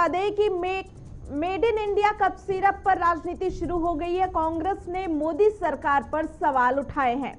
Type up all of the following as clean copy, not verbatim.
बता दें कि made in India cough syrup पर राजनीति शुरू हो गई है। कांग्रेस ने मोदी सरकार पर सवाल उठाए हैं।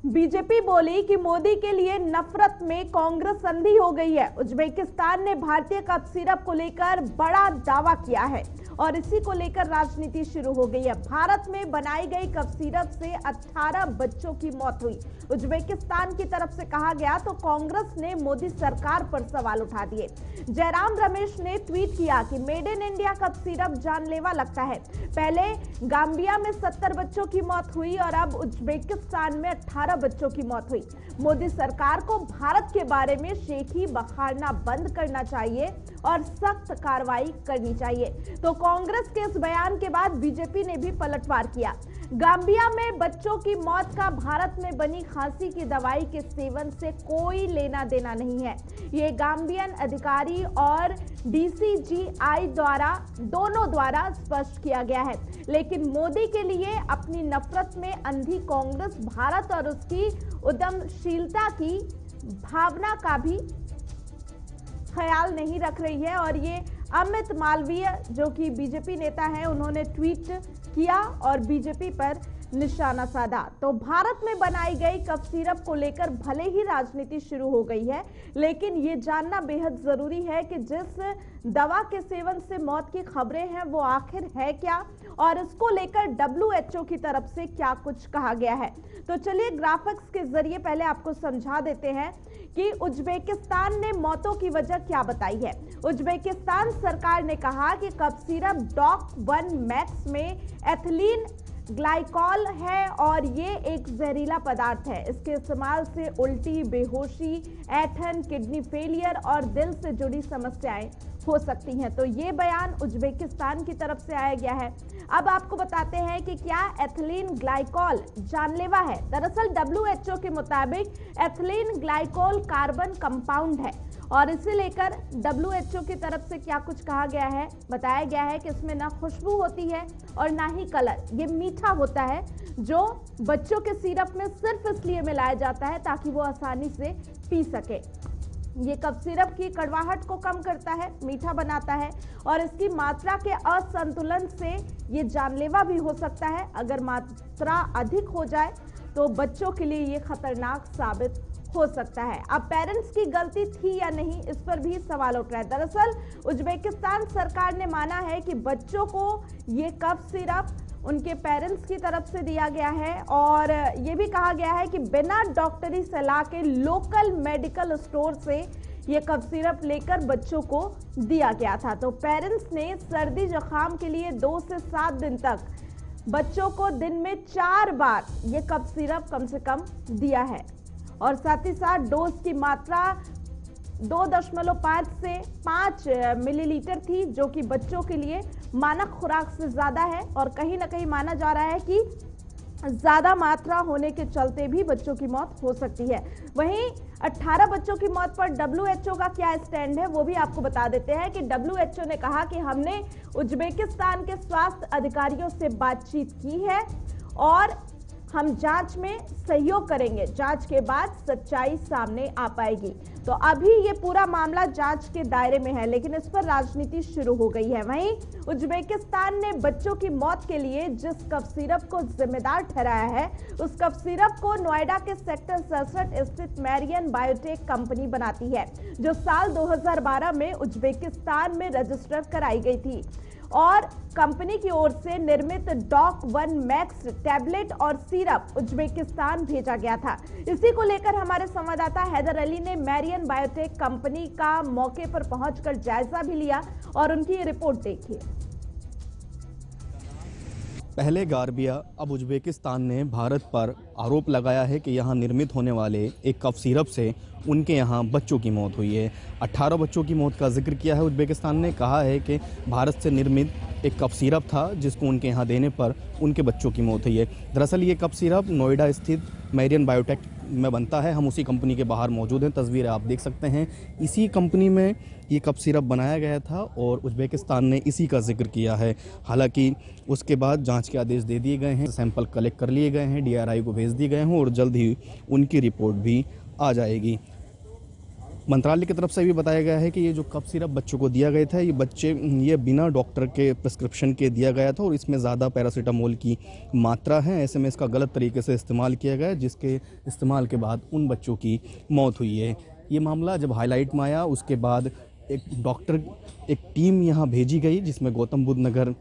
बीजेपी बोली कि मोदी के लिए नफरत में कांग्रेस अंधी हो गई है। उज्बेकिस्तान ने भारतीय कफ सिरप को लेकर बड़ा दावा किया है और इसी को लेकर राजनीति शुरू हो गई है। भारत में बनाई गई कफ सिरप से 18 बच्चों की मौत हुई। उज्बेकिस्तान की तरफ से कहा गया तो कांग्रेस ने मोदी सरकार पर सवाल उठा दिए। जयराम रमेश ने ट्वीट किया कि made in India cough syrup जानलेवा लगता है। पहले गाम्बिया में 70 बच्चों की मौत हुई और अब उज्बेकिस्तान में 18 बच्चों की मौत हुई। मोदी सरकार को भारत के बारे में शेखी बखाड़ना बंद करना चाहिए और सख्त कार्रवाई करनी चाहिए। तो कांग्रेस के इस बयान के बाद बीजेपी ने भी पलटवार किया। गाम्बिया में बच्चों की मौत का भारत में बनी खांसी की दवाई के सेवन से कोई लेना देना नहीं है। ये गाम्बियन अधिकारी और डीसीजीआई दोनों द्वारा स्पष्ट किया गया है। लेकिन मोदी के लिए अपनी नफरत में अंधी कांग्रेस भारत और उसकी उद्यमशीलता की भावना का भी ख्याल नहीं रख रही है। और ये अमित मालवीय जो कि बीजेपी नेता हैं, उन्होंने ट्वीट किया और बीजेपी पर निशाना साधा। तो भारत में बनाई गई कफ सिरप को लेकर भले ही राजनीति शुरू हो गई है, लेकिन ये जानना बेहद जरूरी है कि जिस दवा के सेवन से मौत की खबरें हैं वो आखिर है क्या और इसको लेकर WHO की तरफ से क्या कुछ कहा गया है। तो चलिए ग्राफिक्स के जरिए पहले आपको समझा देते हैं कि उज्बेकिस्तान ने मौतों की वजह क्या बताई है। उज्बेकिस्तान सरकार ने कहा कि कफ सिरप DOC-1 मैक्स में एथिलीन ग्लाइकॉल है और ये एक जहरीला पदार्थ है। इसके इस्तेमाल से उल्टी, बेहोशी, ऐंठन, किडनी फेलियर और दिल से जुड़ी समस्याएं हो सकती हैं। तो ये बयान उज्बेकिस्तान की तरफ से आया गया है। अब आपको बताते हैं कि क्या एथिलीन ग्लाइकॉल जानलेवा है। दरअसल WHO के मुताबिक एथिलीन ग्लाइकॉल कार्बन कंपाउंड है और इसे लेकर WHO की तरफ से क्या कुछ कहा गया है, बताया गया है कि इसमें ना खुशबू होती है और ना ही कलर। ये मीठा होता है जो बच्चों के सिरप में सिर्फ इसलिए मिलाया जाता है ताकि वो आसानी से पी सके। ये कफ सिरप की कड़वाहट को कम करता है, मीठा बनाता है और इसकी मात्रा के असंतुलन से ये जानलेवा भी हो सकता है। अगर मात्रा अधिक हो जाए तो बच्चों के लिए ये खतरनाक साबित हो सकता है। अब पेरेंट्स की गलती थी या नहीं, इस पर भी सवाल उठ रहा है। दरअसल उज्बेकिस्तान सरकार ने माना है कि बच्चों को ये कफ सिरप उनके पेरेंट्स की तरफ से दिया गया है और ये भी कहा गया है कि बिना डॉक्टरी सलाह के लोकल मेडिकल स्टोर से ये कफ सिरप लेकर बच्चों को दिया गया था। तो पेरेंट्स ने सर्दी जुकाम के लिए 2 से 7 दिन तक बच्चों को दिन में 4 बार ये कफ सिरप कम से कम दिया है और साथ ही साथ डोज की मात्रा 2.5 से 5 मिलीलीटर थी, जो कि बच्चों के लिए मानक खुराक से ज्यादा है और कहीं ना कहीं माना जा रहा है कि ज्यादा मात्रा होने के चलते भी बच्चों की मौत हो सकती है। वहीं 18 बच्चों की मौत पर WHO का क्या स्टैंड है वो भी आपको बता देते हैं कि WHO ने कहा कि हमने उज्बेकिस्तान के स्वास्थ्य अधिकारियों से बातचीत की है और हम जांच में सहयोग करेंगे। जांच के बाद सच्चाई सामने आ पाएगी। तो अभी ये पूरा मामला जांच के दायरे में है, लेकिन इस पर राजनीति शुरू हो गई है। वहीं उज्बेकिस्तान ने बच्चों की मौत के लिए जिस कफ सिरप को जिम्मेदार ठहराया है, उस कफ सिरप को नोएडा के सेक्टर 67 स्थित मैरियन बायोटेक कंपनी बनाती है, जो साल 2012 में उज्बेकिस्तान में रजिस्टर कराई गई थी और कंपनी की ओर से निर्मित DOC-1 मैक्स टैबलेट और सिरप उज्बेकिस्तान भेजा गया था। इसी को लेकर हमारे संवाददाता हैदर अली ने मैरियन बायोटेक कंपनी का मौके पर पहुंचकर जायजा भी लिया और उनकी रिपोर्ट देखी। पहले गार्बिया, अब उज्बेकिस्तान ने भारत पर आरोप लगाया है कि यहाँ निर्मित होने वाले एक कफ सिरप से उनके यहाँ बच्चों की मौत हुई है। 18 बच्चों की मौत का जिक्र किया है उज्बेकिस्तान ने। कहा है कि भारत से निर्मित एक कफ सिरप था जिसको उनके यहाँ देने पर उनके बच्चों की मौत हुई है। दरअसल ये कफ सिरप नोएडा स्थित मैरियन बायोटेक में बनता है। हम उसी कंपनी के बाहर मौजूद हैं, तस्वीरें आप देख सकते हैं। इसी कंपनी में ये कफ सिरप बनाया गया था और उज्बेकिस्तान ने इसी का जिक्र किया है। हालांकि उसके बाद जांच के आदेश दे दिए गए हैं, सैंपल कलेक्ट कर लिए गए हैं, DRI को भेज दिए गए हैं और जल्द ही उनकी रिपोर्ट भी आ जाएगी। मंत्रालय की तरफ से भी बताया गया है कि ये जो कफ सिरप बच्चों को दिया गया था ये बिना डॉक्टर के प्रिस्क्रिप्शन के दिया गया था और इसमें ज़्यादा पैरासीटामोल की मात्रा है। ऐसे में इसका गलत तरीके से इस्तेमाल किया गया, जिसके इस्तेमाल के बाद उन बच्चों की मौत हुई है। ये मामला जब हाईलाइट में आया उसके बाद एक टीम यहाँ भेजी गई, जिसमें गौतम बुद्ध नगर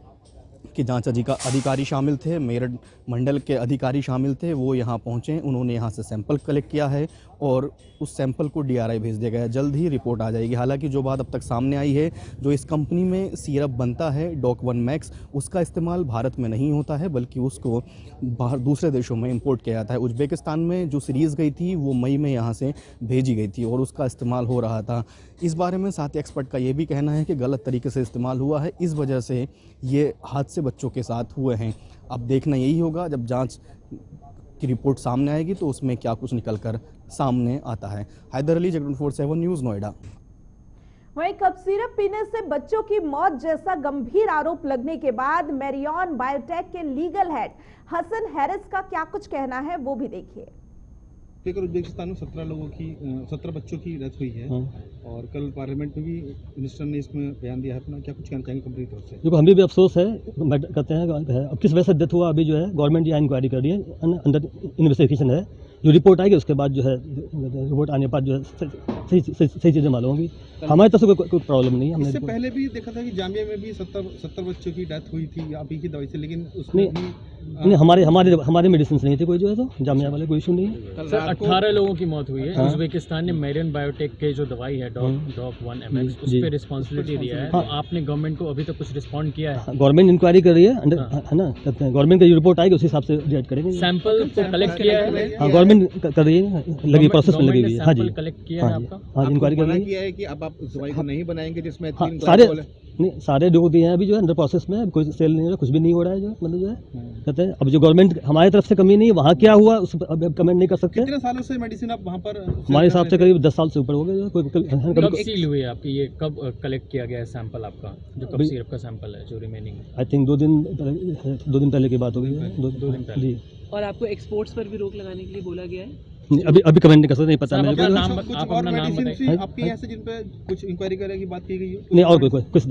के जांच अधिकारी शामिल थे, मेरठ मंडल के अधिकारी शामिल थे। वो यहाँ पहुँचे, उन्होंने यहाँ से सैंपल कलेक्ट किया है और उस सैंपल को DRI भेज दिया गया है। जल्द ही रिपोर्ट आ जाएगी। हालांकि जो बात अब तक सामने आई है, जो इस कंपनी में सिरप बनता है डॉक 1 मैक्स, उसका इस्तेमाल भारत में नहीं होता है, बल्कि उसको बाहर दूसरे देशों में इंपोर्ट किया जाता है। उज़्बेकिस्तान में जो सीरीज़ गई थी वो मई में यहाँ से भेजी गई थी और उसका इस्तेमाल हो रहा था। इस बारे में साथ ही एक्सपर्ट का ये भी कहना है कि गलत तरीके से इस्तेमाल हुआ है, इस वजह से ये हादसे बच्चों के साथ हुए हैं। अब देखना यही होगा, जब जांच की रिपोर्ट सामने आएगी तो उसमें क्या कुछ निकल कर सामने आता है। हैदर अली, जगत 47 न्यूज़, नोएडा। वहीं कफ सिरप पीने से बच्चों की मौत जैसा गंभीर आरोप लगने के बाद मैरियन बायोटेक के लीगल हेड हसन हैरिस का क्या कुछ कहना है, वो भी देखिए। उज़्बेकिस्तान में 17 बच्चों की डेथ हुई है और कल पार्लियामेंट में भी मिनिस्टर ने इसमें बयान दिया है अपना। क्या कुछ कहना चाहेंगे कंपनी की तरफ से? देखो, हमें भी अफसोस है, कहते हैं अब किस वजह से डेथ हुआ, अभी जो है गवर्नमेंट यहाँ इंक्वायरी कर रही है, अंडर इन्वेस्टिगेशन है। जो रिपोर्ट आएगी उसके बाद जो है रिपोर्ट आने के बाद जो है सही चीज़ें मालूम होंगी। हमारी तरफ से कोई प्रॉब्लम नहीं है। हमने इससे पहले भी देखा था कि जामिया में भी 70 बच्चों की डेथ हुई थी आप ही की दवाई से, लेकिन उसमें नहीं, हमारे मेडिसिन नहीं थे कोई, जो है तो जामिया वाले कोई इशू नहीं है। सर 18 लोगों की मौत हुई है। उज़्बेकिस्तान ने मैरियन बायोटेक के जो दवाई है डॉक 1 MX, उस पर रिस्पॉन्सिबिलिटी दिया है। तो आपने गवर्नमेंट को अभी तक कुछ रिस्पॉन्ड किया है? गवर्नमेंट इंक्वायरी कर रही है, है ना, गवर्नमेंट की रिपोर्ट आएगी उसी हिसाब से रिएक्ट करेंगे। सैंपल तो कलेक्ट किया है? हाँ, गवर्नमेंट कर रही है, लगी प्रोसेस में लगी हुई है। हाँ जी, कलेक्ट किया है आपका? हाँ, इंक्वायरी कर रही है कि अब आप उस दवाई को नहीं बनाएंगे जिसमें सारे लोग दिए हैं अभी जो है अंडर प्रोसेस में, कोई सेल नहीं हो रहा, कुछ भी नहीं हो रहा है, जो मतलब जो है कहते हैं। अब जो गवर्नमेंट हमारी तरफ से कमी नहीं है, वहाँ क्या हुआ उस अब कमेंट नहीं कर सकते। कितने सालों से मेडिसिन आप वहाँ पर? हमारे हिसाब से करीब 10 साल से ऊपर हो गए। कब सील हुई है आपकी? ये कब कलेक्ट किया गया है सैंपल आपका, जो कफ सिरप का सैंपल है जो रिमेनिंग? आई थिंक 2 दिन पहले की बात हो गई है। 2 दिन पहले। और आपको एक्सपोर्ट्स पर भी रोक लगाने के लिए बोला गया है? अभी कमेंट नहीं कर सकते, नहीं पता मेरे को। कुछ और मेडिसिन आपके यहाँ से जिन पे कुछ इंक्वायरी करने की बात की गई है? नहीं, और कुछ